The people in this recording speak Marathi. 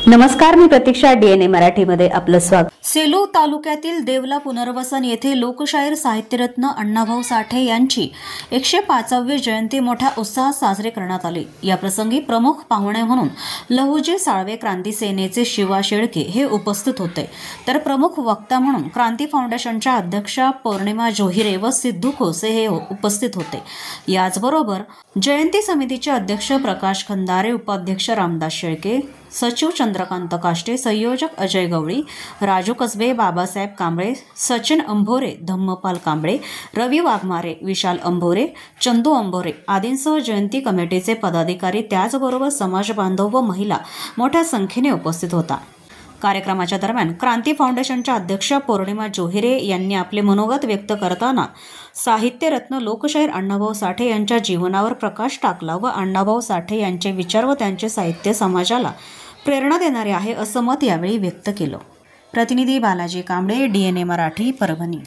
नमस्कार, मी प्रतीक्षा. DNA मराठीमध्ये आपलं स्वागत. सेलू तालुक्यातील देवला पुनर्वसन येथे लोकशाहीर साहित्यरत्न अण्णाभाऊ साठे यांची 105वी जयंती मोठ्या उत्साहात साजरी करण्यात आली. या प्रसंगी प्रमुख पाहुणे म्हणून लहुजी साळवे क्रांती सेनेचे शिवा शेळके हे उपस्थित होते, तर प्रमुख वक्ता म्हणून क्रांती फाउंडेशनच्या अध्यक्षा पौर्णिमा जोहिरे व सिद्धू खोसे हे उपस्थित होते. याचबरोबर जयंती समितीचे अध्यक्ष प्रकाश खंदारे, उपाध्यक्ष रामदास शेळके, सचिव चंद्रकांत काष्टे, संयोजक अजय गवळी, राजू कसबे, बाबासाहेब कांबळे, सचिन अंभोरे, धम्मपाल कांबळे, रवी वाघमारे, विशाल अंभोरे, चंदू अंभोरे आदींसह जयंती कमिटीचे पदाधिकारी, त्याचबरोबर समाज बांधव व महिला मोठ्या संख्येने उपस्थित होता. कार्यक्रमाच्या दरम्यान क्रांती फाउंडेशनच्या अध्यक्ष पौर्णिमा जोहिरे यांनी आपले मनोगत व्यक्त करताना साहित्यरत्न लोकशाहीर अण्णाभाऊ साठे यांच्या जीवनावर प्रकाश टाकला व अण्णाभाऊ साठे यांचे विचार व त्यांचे साहित्य समाजाला प्रेरणा देणारे आहे असं मत यावेळी व्यक्त केलं. प्रतिनिधी बालाजी कांबळे, DNA मराठी, परभणी.